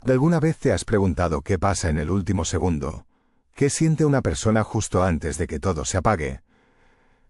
¿Alguna vez te has preguntado qué pasa en el último segundo? ¿Qué siente una persona justo antes de que todo se apague?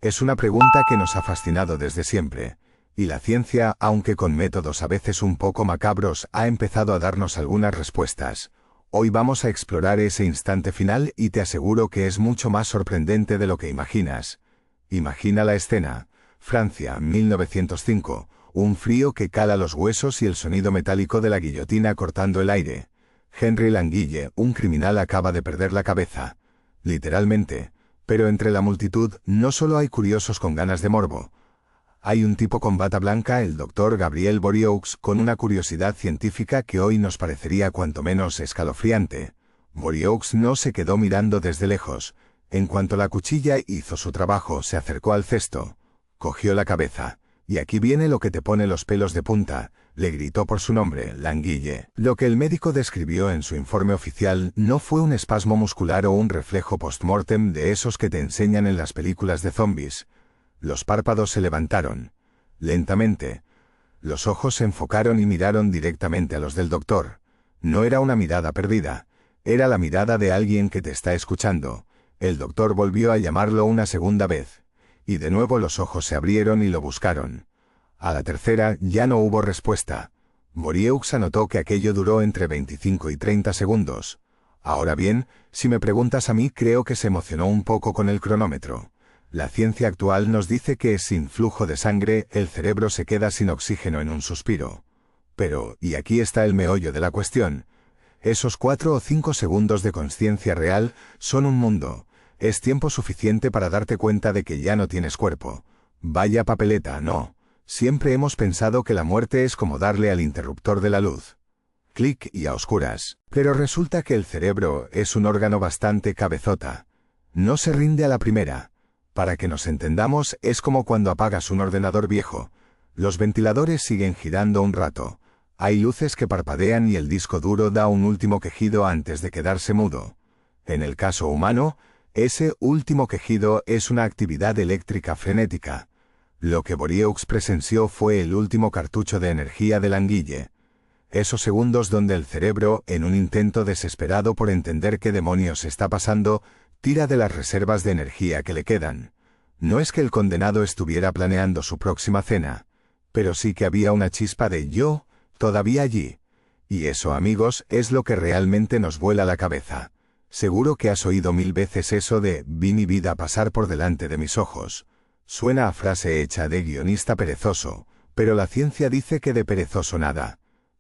Es una pregunta que nos ha fascinado desde siempre, y la ciencia, aunque con métodos a veces un poco macabros, ha empezado a darnos algunas respuestas. Hoy vamos a explorar ese instante final y te aseguro que es mucho más sorprendente de lo que imaginas. Imagina la escena. Francia, 1905. Un frío que cala los huesos y el sonido metálico de la guillotina cortando el aire. Henry Languille, un criminal, acaba de perder la cabeza. Literalmente. Pero entre la multitud no solo hay curiosos con ganas de morbo. Hay un tipo con bata blanca, el Dr. Gabriel Boriaux, con una curiosidad científica que hoy nos parecería cuanto menos escalofriante. Boriaux no se quedó mirando desde lejos. En cuanto la cuchilla hizo su trabajo, se acercó al cesto. Cogió la cabeza. «Y aquí viene lo que te pone los pelos de punta», le gritó por su nombre, Languille. Lo que el médico describió en su informe oficial no fue un espasmo muscular o un reflejo post-mortem de esos que te enseñan en las películas de zombies. Los párpados se levantaron. Lentamente. Los ojos se enfocaron y miraron directamente a los del doctor. No era una mirada perdida. Era la mirada de alguien que te está escuchando. El doctor volvió a llamarlo una segunda vez. Y de nuevo los ojos se abrieron y lo buscaron. A la tercera ya no hubo respuesta. Boriaux anotó que aquello duró entre 25 y 30 segundos. Ahora bien, si me preguntas a mí, creo que se emocionó un poco con el cronómetro. La ciencia actual nos dice que sin flujo de sangre el cerebro se queda sin oxígeno en un suspiro. Pero, y aquí está el meollo de la cuestión, esos 4 o 5 segundos de consciencia real son un mundo. Es tiempo suficiente para darte cuenta de que ya no tienes cuerpo. Vaya papeleta, no. Siempre hemos pensado que la muerte es como darle al interruptor de la luz. Clic y a oscuras. Pero resulta que el cerebro es un órgano bastante cabezota. No se rinde a la primera. Para que nos entendamos, es como cuando apagas un ordenador viejo. Los ventiladores siguen girando un rato. Hay luces que parpadean y el disco duro da un último quejido antes de quedarse mudo. En el caso humano, ese último quejido es una actividad eléctrica frenética. Lo que Boriaux presenció fue el último cartucho de energía de Languille. Esos segundos donde el cerebro, en un intento desesperado por entender qué demonios está pasando, tira de las reservas de energía que le quedan. No es que el condenado estuviera planeando su próxima cena, pero sí que había una chispa de yo todavía allí. Y eso, amigos, es lo que realmente nos vuela la cabeza. Seguro que has oído 1000 veces eso de «vi mi vida pasar por delante de mis ojos». Suena a frase hecha de guionista perezoso, pero la ciencia dice que de perezoso nada.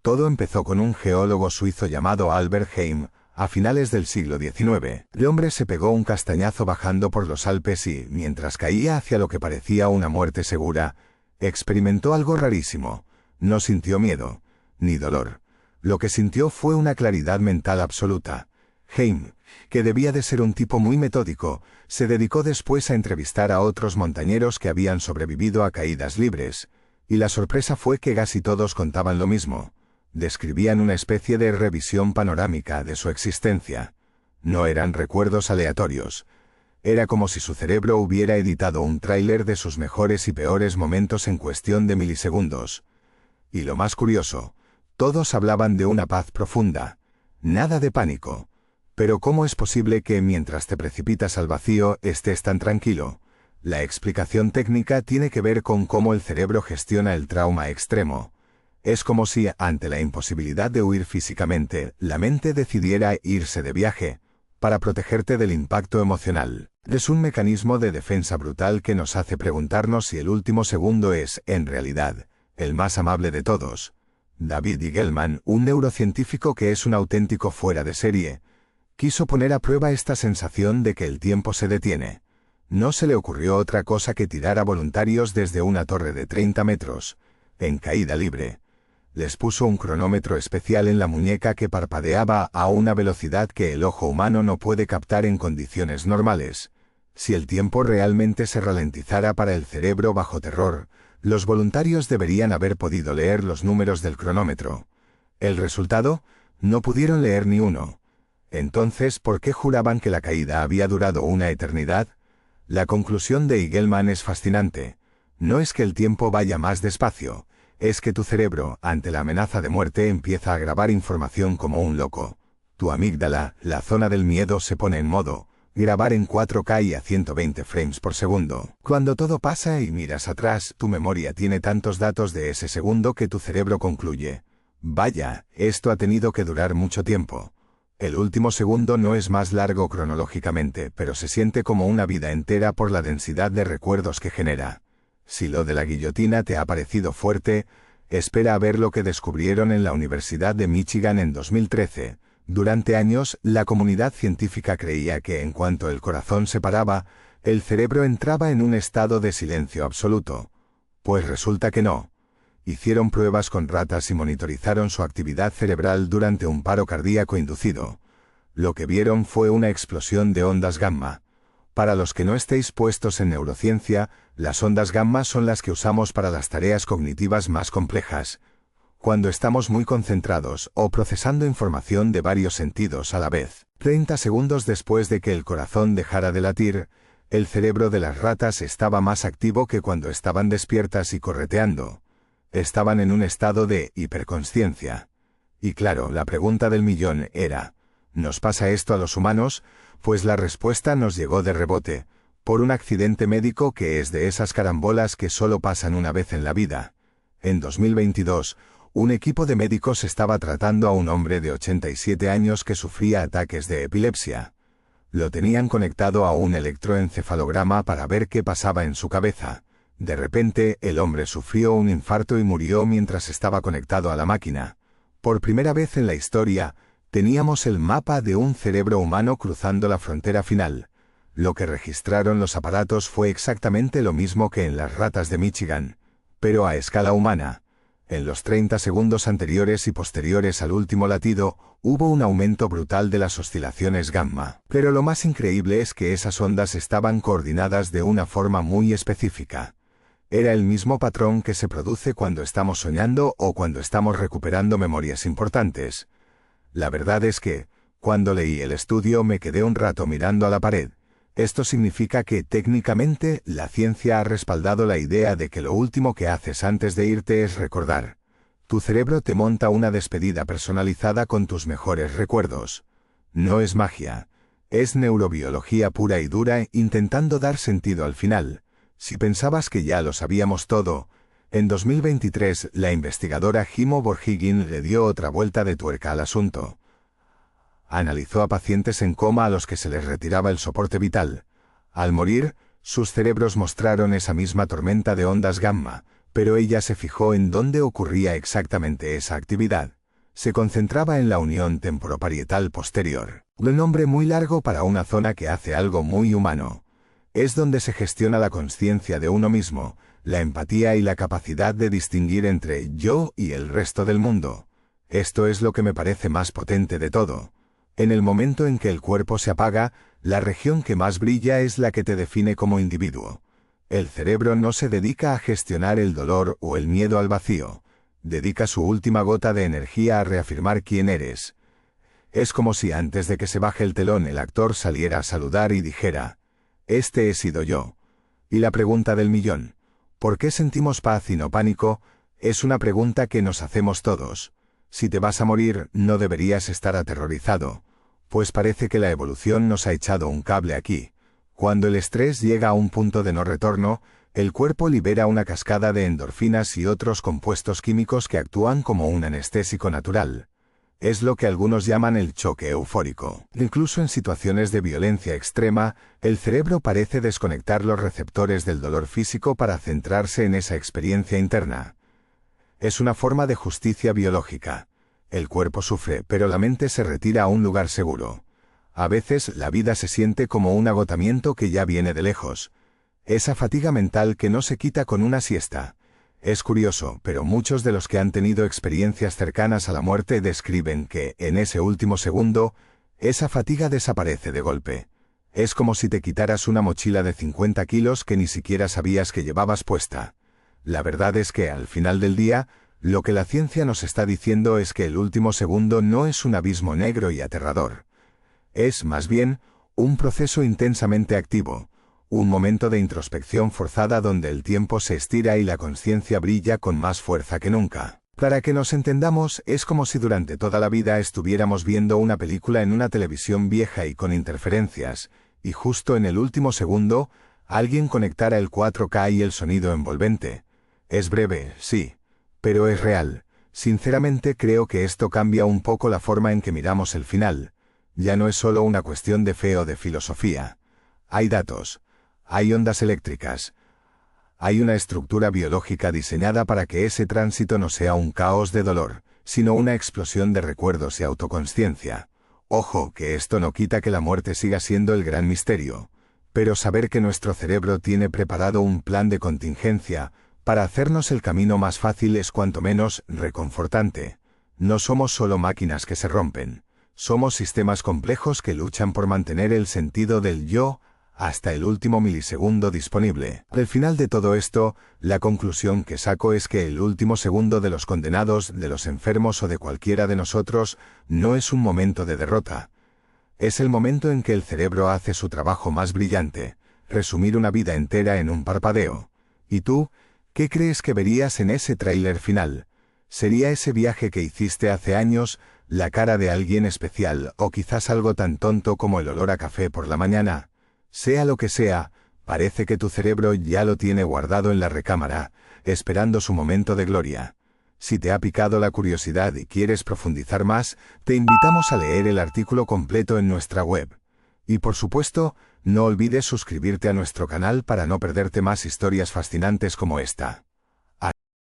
Todo empezó con un geólogo suizo llamado Albert Heim, a finales del siglo XIX. El hombre se pegó un castañazo bajando por los Alpes y, mientras caía hacia lo que parecía una muerte segura, experimentó algo rarísimo. No sintió miedo, ni dolor. Lo que sintió fue una claridad mental absoluta. Heim, que debía de ser un tipo muy metódico, se dedicó después a entrevistar a otros montañeros que habían sobrevivido a caídas libres, y la sorpresa fue que casi todos contaban lo mismo. Describían una especie de revisión panorámica de su existencia. No eran recuerdos aleatorios. Era como si su cerebro hubiera editado un tráiler de sus mejores y peores momentos en cuestión de milisegundos. Y lo más curioso, todos hablaban de una paz profunda. Nada de pánico. Pero ¿cómo es posible que mientras te precipitas al vacío estés tan tranquilo? La explicación técnica tiene que ver con cómo el cerebro gestiona el trauma extremo. Es como si, ante la imposibilidad de huir físicamente, la mente decidiera irse de viaje, para protegerte del impacto emocional. Es un mecanismo de defensa brutal que nos hace preguntarnos si el último segundo es, en realidad, el más amable de todos. David Eagleman, un neurocientífico que es un auténtico fuera de serie, quiso poner a prueba esta sensación de que el tiempo se detiene. No se le ocurrió otra cosa que tirar a voluntarios desde una torre de 30 metros, en caída libre. Les puso un cronómetro especial en la muñeca que parpadeaba a una velocidad que el ojo humano no puede captar en condiciones normales. Si el tiempo realmente se ralentizara para el cerebro bajo terror, los voluntarios deberían haber podido leer los números del cronómetro. ¿El resultado? No pudieron leer ni uno. Entonces, ¿por qué juraban que la caída había durado una eternidad? La conclusión de Eagleman es fascinante. No es que el tiempo vaya más despacio, es que tu cerebro, ante la amenaza de muerte, empieza a grabar información como un loco. Tu amígdala, la zona del miedo, se pone en modo grabar en 4K y a 120 frames por segundo. Cuando todo pasa y miras atrás, tu memoria tiene tantos datos de ese segundo que tu cerebro concluye: vaya, esto ha tenido que durar mucho tiempo. El último segundo no es más largo cronológicamente, pero se siente como una vida entera por la densidad de recuerdos que genera. Si lo de la guillotina te ha parecido fuerte, espera a ver lo que descubrieron en la Universidad de Michigan en 2013. Durante años, la comunidad científica creía que en cuanto el corazón se paraba, el cerebro entraba en un estado de silencio absoluto. Pues resulta que no. Hicieron pruebas con ratas y monitorizaron su actividad cerebral durante un paro cardíaco inducido. Lo que vieron fue una explosión de ondas gamma. Para los que no estéis puestos en neurociencia, las ondas gamma son las que usamos para las tareas cognitivas más complejas, cuando estamos muy concentrados o procesando información de varios sentidos a la vez. 30 segundos después de que el corazón dejara de latir, el cerebro de las ratas estaba más activo que cuando estaban despiertas y correteando. Estaban en un estado de hiperconsciencia. Y claro, la pregunta del millón era: ¿nos pasa esto a los humanos? Pues la respuesta nos llegó de rebote, por un accidente médico que es de esas carambolas que solo pasan una vez en la vida. En 2022, un equipo de médicos estaba tratando a un hombre de 87 años que sufría ataques de epilepsia. Lo tenían conectado a un electroencefalograma para ver qué pasaba en su cabeza. De repente, el hombre sufrió un infarto y murió mientras estaba conectado a la máquina. Por primera vez en la historia, teníamos el mapa de un cerebro humano cruzando la frontera final. Lo que registraron los aparatos fue exactamente lo mismo que en las ratas de Michigan, pero a escala humana. En los 30 segundos anteriores y posteriores al último latido, hubo un aumento brutal de las oscilaciones gamma. Pero lo más increíble es que esas ondas estaban coordinadas de una forma muy específica. Era el mismo patrón que se produce cuando estamos soñando o cuando estamos recuperando memorias importantes. La verdad es que, cuando leí el estudio, me quedé un rato mirando a la pared. Esto significa que, técnicamente, la ciencia ha respaldado la idea de que lo último que haces antes de irte es recordar. Tu cerebro te monta una despedida personalizada con tus mejores recuerdos. No es magia. Es neurobiología pura y dura intentando dar sentido al final. Si pensabas que ya lo sabíamos todo, en 2023 la investigadora Himo Borgigin le dio otra vuelta de tuerca al asunto. Analizó a pacientes en coma a los que se les retiraba el soporte vital. Al morir, sus cerebros mostraron esa misma tormenta de ondas gamma, pero ella se fijó en dónde ocurría exactamente esa actividad. Se concentraba en la unión temporoparietal posterior. Un nombre muy largo para una zona que hace algo muy humano. Es donde se gestiona la conciencia de uno mismo, la empatía y la capacidad de distinguir entre yo y el resto del mundo. Esto es lo que me parece más potente de todo. En el momento en que el cuerpo se apaga, la región que más brilla es la que te define como individuo. El cerebro no se dedica a gestionar el dolor o el miedo al vacío. Dedica su última gota de energía a reafirmar quién eres. Es como si antes de que se baje el telón el actor saliera a saludar y dijera: «Este he sido yo». Y la pregunta del millón: ¿por qué sentimos paz y no pánico? Es una pregunta que nos hacemos todos. Si te vas a morir, no deberías estar aterrorizado, pues parece que la evolución nos ha echado un cable aquí. Cuando el estrés llega a un punto de no retorno, el cuerpo libera una cascada de endorfinas y otros compuestos químicos que actúan como un anestésico natural. Es lo que algunos llaman el choque eufórico. Incluso en situaciones de violencia extrema, el cerebro parece desconectar los receptores del dolor físico para centrarse en esa experiencia interna. Es una forma de justicia biológica. El cuerpo sufre, pero la mente se retira a un lugar seguro. A veces la vida se siente como un agotamiento que ya viene de lejos. Esa fatiga mental que no se quita con una siesta. Es curioso, pero muchos de los que han tenido experiencias cercanas a la muerte describen que, en ese último segundo, esa fatiga desaparece de golpe. Es como si te quitaras una mochila de 50 kilos que ni siquiera sabías que llevabas puesta. La verdad es que, al final del día, lo que la ciencia nos está diciendo es que el último segundo no es un abismo negro y aterrador. Es, más bien, un proceso intensamente activo, Un momento de introspección forzada donde el tiempo se estira y la conciencia brilla con más fuerza que nunca. Para que nos entendamos, es como si durante toda la vida estuviéramos viendo una película en una televisión vieja y con interferencias, y justo en el último segundo, alguien conectara el 4K y el sonido envolvente. Es breve, sí, pero es real. Sinceramente creo que esto cambia un poco la forma en que miramos el final. Ya no es solo una cuestión de fe o de filosofía. Hay datos, hay ondas eléctricas, hay una estructura biológica diseñada para que ese tránsito no sea un caos de dolor, sino una explosión de recuerdos y autoconsciencia. Ojo, que esto no quita que la muerte siga siendo el gran misterio, pero saber que nuestro cerebro tiene preparado un plan de contingencia para hacernos el camino más fácil es cuanto menos reconfortante. No somos solo máquinas que se rompen, somos sistemas complejos que luchan por mantener el sentido del yo hasta el último milisegundo disponible. Al final de todo esto, la conclusión que saco es que el último segundo de los condenados, de los enfermos o de cualquiera de nosotros, no es un momento de derrota. Es el momento en que el cerebro hace su trabajo más brillante, resumir una vida entera en un parpadeo. ¿Y tú, qué crees que verías en ese tráiler final? ¿Sería ese viaje que hiciste hace años, la cara de alguien especial, o quizás algo tan tonto como el olor a café por la mañana? Sea lo que sea, parece que tu cerebro ya lo tiene guardado en la recámara, esperando su momento de gloria. Si te ha picado la curiosidad y quieres profundizar más, te invitamos a leer el artículo completo en nuestra web. Y por supuesto, no olvides suscribirte a nuestro canal para no perderte más historias fascinantes como esta.